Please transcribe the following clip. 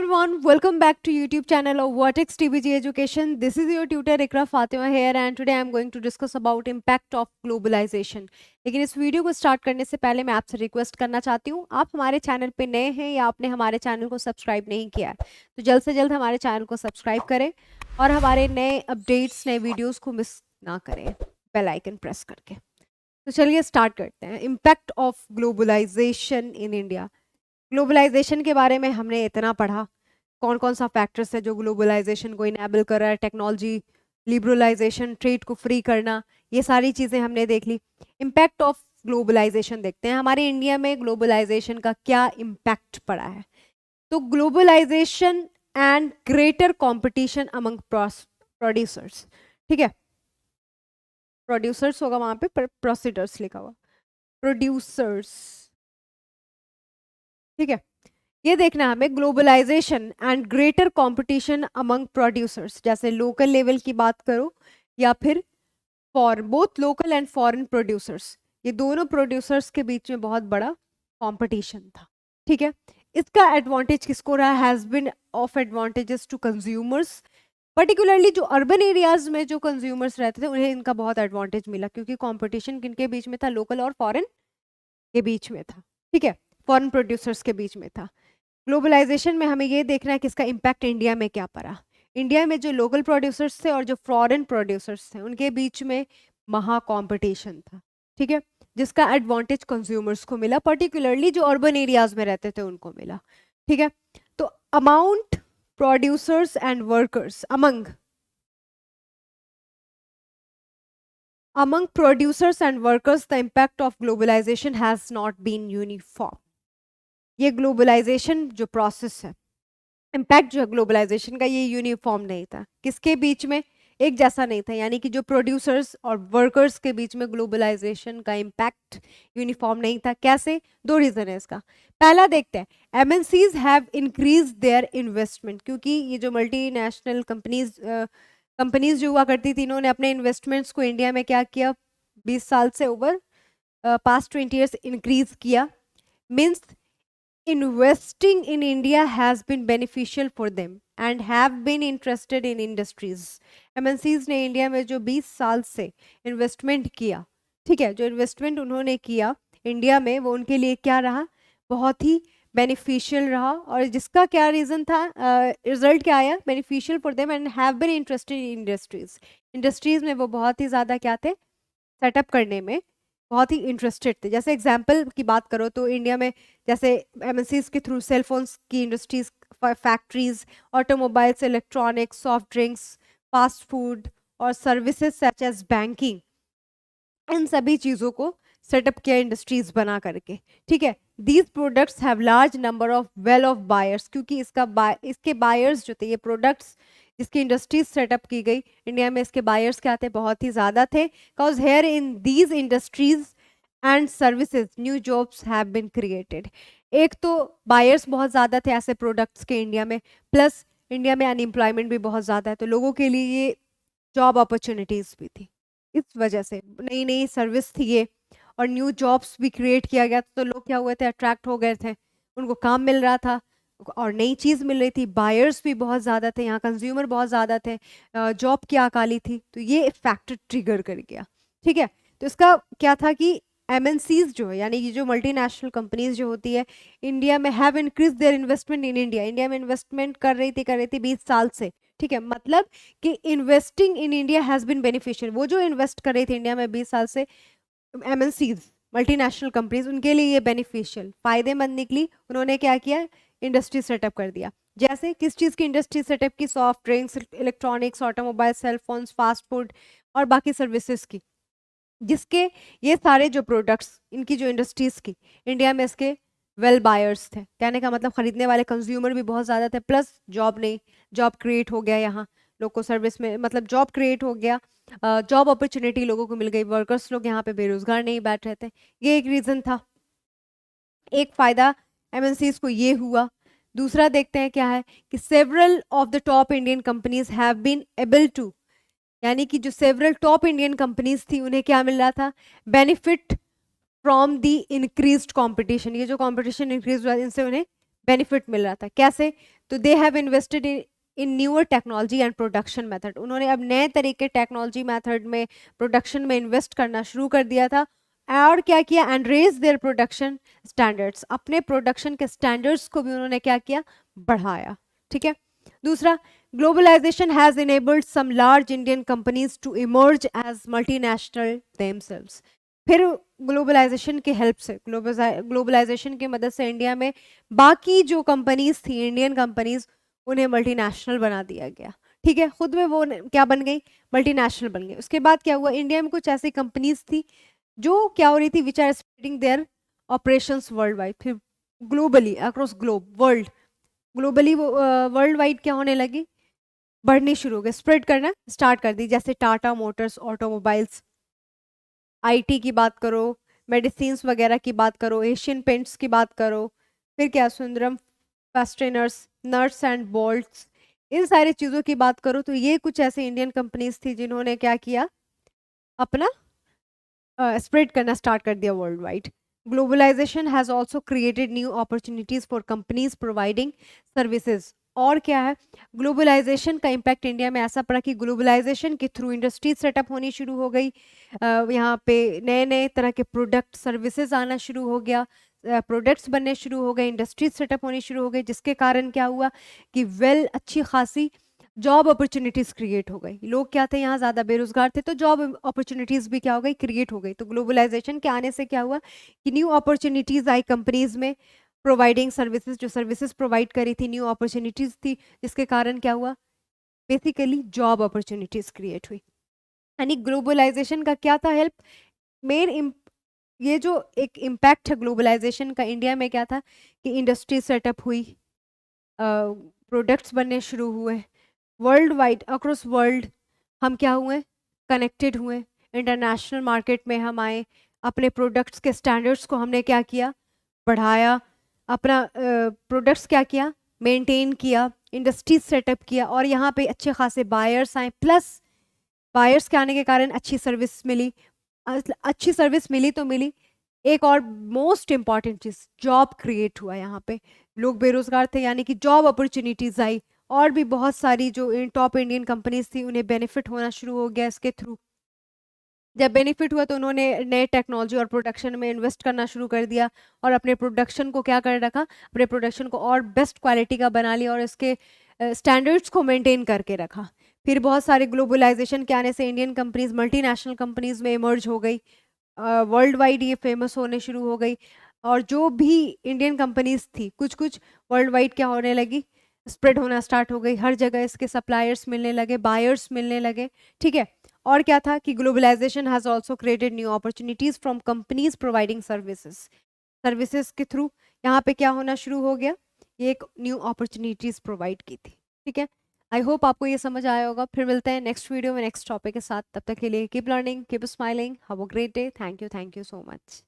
everyone, welcome back to YouTube channel of Vertex TBG Education. This is your tutor Ikra Fatima here and today I am going to discuss about impact of globalization. लेकिन इस video को start करने से पहले मैं आपसे request करना चाहती हूँ, आप हमारे चैनल पे नए हैं या आपने हमारे चैनल को सब्सक्राइब नहीं किया है तो जल्द से जल्द हमारे चैनल को सब्सक्राइब करें और हमारे नए अपडेट्स नए वीडियोज़ को मिस ना करें बेल आइकन प्रेस करके। तो चलिए स्टार्ट करते हैं। Impact of globalization in India. Globalization के बारे में हमने इतना पढ़ा, कौन कौन सा फैक्टर्स है जो ग्लोबलाइजेशन को इनेबल कर रहा है, टेक्नोलॉजी, लिबरलाइजेशन, ट्रेड को फ्री करना, ये सारी चीज़ें हमने देख ली। इम्पैक्ट ऑफ ग्लोबलाइजेशन देखते हैं, हमारे इंडिया में ग्लोबलाइजेशन का क्या इम्पैक्ट पड़ा है। तो globalization and greater competition among producers, ठीक है, प्रोड्यूसर्स होगा वहाँ पे, प्रोसीडर्स लिखा हुआ, प्रोड्यूसर्स, ठीक है। ये देखना है हमें, globalization and greater competition among producers, जैसे लोकल लेवल की बात करो या फिर both local and foreign producers, ये दोनों प्रोड्यूसर्स के बीच में बहुत बड़ा कंपटीशन था, ठीक है। इसका एडवांटेज किसको रहा? Has been of advantages to consumers, particularly जो अर्बन एरियाज में जो कंज्यूमर्स रहते थे उन्हें इनका बहुत एडवांटेज मिला, क्योंकि कंपटीशन किनके बीच में था? लोकल और फॉरेन के बीच में था, ठीक है, फॉरेन प्रोड्यूसर्स के बीच में था। ग्लोबलाइजेशन में हमें ये देखना है कि इसका इम्पैक्ट इंडिया में क्या पड़ा। इंडिया में जो लोकल प्रोड्यूसर्स थे और जो फॉरेन प्रोड्यूसर्स थे उनके बीच में महा कॉम्पिटिशन था, ठीक है, जिसका एडवांटेज कंज्यूमर्स को मिला, पर्टिकुलरली जो अर्बन एरियाज में रहते थे उनको मिला, ठीक है। तो amount producers and workers among producers and workers, the impact of globalization has not been uniform. ये ग्लोबलाइजेशन जो प्रोसेस है, इम्पैक्ट जो है ग्लोबलाइजेशन का, ये यूनिफॉर्म नहीं था, किसके बीच में? एक जैसा नहीं था, यानी कि जो प्रोड्यूसर्स और वर्कर्स के बीच में ग्लोबलाइजेशन का इम्पैक्ट यूनिफॉर्म नहीं था। कैसे? दो रीज़न है इसका। पहला देखते हैं, MNCs have increase their investment, क्योंकि ये जो मल्टीनेशनल कंपनीज जो हुआ करती थी, इन्होंने अपने इन्वेस्टमेंट्स को इंडिया में क्या किया? 20 साल से ओवर पास्ट 20 ईयर्स इंक्रीज किया। Means investing in India has been beneficial for them and have been interested in industries. MNCs ने इंडिया में जो 20 साल से इन्वेस्टमेंट किया, ठीक है, जो इन्वेस्टमेंट उन्होंने किया इंडिया में वो उनके लिए क्या रहा? बहुत ही बेनिफिशियल रहा। और जिसका क्या रीज़न था, रिजल्ट क्या आया? Beneficial for them and have been interested in industries में वो बहुत ही ज़्यादा क्या थे? सेटअप करने में बहुत ही इंटरेस्टेड थे। जैसे एग्जांपल की बात करो तो इंडिया में जैसे एमएनसीज के थ्रू सेलफोन्स की industries, factories, automobiles, electronics, soft drinks, fast food और सर्विसेज सच एज बैंकिंग, इन सभी चीज़ों को सेटअप किया इंडस्ट्रीज बना करके, ठीक है। These products have large number of well of buyers, क्योंकि इसके बायर्स जो थे, ये प्रोडक्ट्स जिसकी इंडस्ट्रीज सेटअप की गई इंडिया में, इसके बायर्स क्या थे? बहुत ही ज़्यादा थे। Cause here in these industries and services new jobs have been created. एक तो बायर्स बहुत ज़्यादा थे ऐसे प्रोडक्ट्स के इंडिया में, प्लस इंडिया में अनएम्प्लॉयमेंट भी बहुत ज़्यादा है, तो लोगों के लिए ये जॉब अपॉर्चुनिटीज़ भी थी। इस वजह से नई नई सर्विस थी ये, और न्यू जॉब्स भी क्रिएट किया गया, तो लोग क्या हुए थे? अट्रैक्ट हो गए थे, उनको काम मिल रहा था और नई चीज़ मिल रही थी, बायर्स भी बहुत ज़्यादा थे, यहाँ कंज्यूमर बहुत ज़्यादा थे, जॉब की अकाली थी, तो ये फैक्टर ट्रिगर कर गया, ठीक है। तो इसका क्या था कि एमएनसीज जो है, यानी कि जो मल्टीनेशनल कंपनीज जो होती है इंडिया में, have increase their investment in India, India में इन्वेस्टमेंट कर रही थी 20 साल से, ठीक है। मतलब कि investing in India has been beneficial, वो जो इन्वेस्ट कर रही थी इंडिया में 20 साल से एमएनसीज, मल्टीनेशनल कंपनीज, उनके लिए ये बेनिफिशियल, फायदेमंद निकली। उन्होंने क्या किया? इंडस्ट्री सेटअप कर दिया। जैसे किस चीज़ की इंडस्ट्री सेटअप की? Soft drinks, electronics, automobile, cellphones, fast food और बाकी सर्विसेज की, जिसके ये सारे जो प्रोडक्ट्स, इनकी जो इंडस्ट्रीज की इंडिया में इसके वेल बायर्स थे। कहने का मतलब खरीदने वाले कंज्यूमर भी बहुत ज़्यादा थे, प्लस जॉब नहीं, जॉब क्रिएट हो गया यहाँ लोग को, सर्विस में मतलब जॉब क्रिएट हो गया, जॉब अपॉर्चुनिटी लोगों को मिल गई, वर्कर्स लोग यहाँ पे बेरोजगार नहीं बैठ रहे थे। ये एक रीज़न था, एक फ़ायदा एमएनसीज को ये हुआ। दूसरा देखते हैं क्या है कि several of the top Indian companies have been able to, यानी कि जो सेवरल टॉप इंडियन कंपनीज थी उन्हें क्या मिल रहा था? Benefit from the increased competition. ये जो कंपटीशन इंक्रीज हुआ, इनसे उन्हें बेनिफिट मिल रहा था। कैसे? तो they have invested in newer technology and production method. उन्होंने अब नए तरीके टेक्नोलॉजी मेथड में प्रोडक्शन में इन्वेस्ट करना शुरू कर दिया था। और क्या किया? And raise their production standards. अपने प्रोडक्शन के स्टैंडर्ड्स को भी उन्होंने क्या किया? बढ़ाया। ठीक है। दूसरा, globalization has enabled some large Indian companies to emerge as multinational themselves. फिर ग्लोबलाइजेशन की हेल्प से, ग्लोबलाइजेशन की मदद से इंडिया में बाकी जो कंपनीज थी, इंडियन कंपनीज, उन्हें मल्टीनेशनल बना दिया गया। ठीक है, खुद में वो क्या बन गई? मल्टीनेशनल बन गई। उसके बाद क्या हुआ? इंडिया में कुछ ऐसी कंपनीज थी जो क्या हो रही थी? Which are spreading their operations world wide. फिर globally, across globe, world, globally world wide क्या होने लगी? बढ़नी शुरू हो गई, स्प्रेड करना स्टार्ट कर दी। जैसे टाटा मोटर्स, ऑटोमोबाइल्स, आईटी की बात करो, मेडिसिन्स वगैरह की बात करो, एशियन पेंट्स की बात करो, फिर क्या, Sundaram fasteners, nuts and bolts, इन सारी चीज़ों की बात करो, तो ये कुछ ऐसे इंडियन कंपनीज थी जिन्होंने क्या किया? अपना स्प्रेड करना स्टार्ट कर दिया worldwide. Globalization has also created new opportunities for companies providing services. और क्या है? ग्लोबलाइजेशन का इम्पैक्ट इंडिया में ऐसा पड़ा कि ग्लोबलाइजेशन के थ्रू इंडस्ट्रीज सेटअप होनी शुरू हो गई। यहाँ पे नए नए तरह के प्रोडक्ट, सर्विसेज आना शुरू हो गया, प्रोडक्ट्स बनने शुरू हो गए, इंडस्ट्रीज सेटअप होनी शुरू हो गई, जिसके कारण क्या हुआ कि अच्छी खासी जॉब अपॉर्चुनिटीज क्रिएट हो गई। लोग क्या थे? यहाँ ज़्यादा बेरोजगार थे, तो जॉब अपॉर्चुनिटीज भी क्या हो गई? क्रिएट हो गई। तो ग्लोबलाइजेशन के आने से क्या हुआ कि न्यू अपॉर्चुनिटीज आई कंपनीज में, प्रोवाइडिंग सर्विसेज, जो सर्विसेज प्रोवाइड करी थी, न्यू अपॉर्चुनिटीज थी, जिसके कारण क्या हुआ? बेसिकली जॉब अपॉर्चुनिटीज क्रिएट हुई। यानी ग्लोबलाइजेशन का क्या था हेल्प? मेन ये जो एक इम्पैक्ट है ग्लोबलाइजेशन का इंडिया में, क्या था कि इंडस्ट्री सेटअप हुई, प्रोडक्ट्स बनने शुरू हुए, वर्ल्ड वाइड, अक्रॉस वर्ल्ड हम क्या हुए? कनेक्टेड हुए, इंटरनेशनल मार्केट में हम आए, अपने प्रोडक्ट्स के स्टैंडर्ड्स को हमने क्या किया? बढ़ाया, अपना प्रोडक्ट्स क्या किया? मेंटेन किया, इंडस्ट्रीज सेटअप किया, और यहाँ पे अच्छे खासे बायर्स आए, प्लस बायर्स के आने के कारण अच्छी सर्विस मिली। अच्छी सर्विस मिली तो मिली, एक और मोस्ट इम्पॉर्टेंट चीज़, जॉब क्रिएट हुआ। यहाँ पे लोग बेरोजगार थे, यानी कि जॉब अपॉर्चुनिटीज आई, और भी बहुत सारी जो टॉप इंडियन कंपनीज थी उन्हें बेनिफिट होना शुरू हो गया इसके थ्रू। जब बेनिफिट हुआ तो उन्होंने नए टेक्नोलॉजी और प्रोडक्शन में इन्वेस्ट करना शुरू कर दिया, और अपने प्रोडक्शन को क्या कर रखा? अपने प्रोडक्शन को और बेस्ट क्वालिटी का बना लिया, और इसके स्टैंडर्ड्स को मेंटेन करके रखा। फिर बहुत सारे ग्लोबलाइजेशन के आने से इंडियन कंपनीज मल्टीनेशनल कंपनीज में इमर्ज हो गई, वर्ल्ड वाइड ये फेमस होने शुरू हो गई, और जो भी इंडियन कंपनीज थी कुछ कुछ वर्ल्ड वाइड क्या होने लगी? स्प्रेड होना स्टार्ट हो गई, हर जगह इसके सप्लायर्स मिलने लगे, बायर्स मिलने लगे। ठीक है। और क्या था कि globalisation has also created new opportunities from companies providing services. Services के थ्रू यहाँ पे क्या होना शुरू हो गया? ये एक न्यू अपॉर्चुनिटीज प्रोवाइड की थी। ठीक है। आई होप आपको ये समझ आया होगा। फिर मिलते हैं नेक्स्ट वीडियो में नेक्स्ट टॉपिक के साथ। तब तक के लिए keep learning, keep smiling, have a great day. Thank you so much.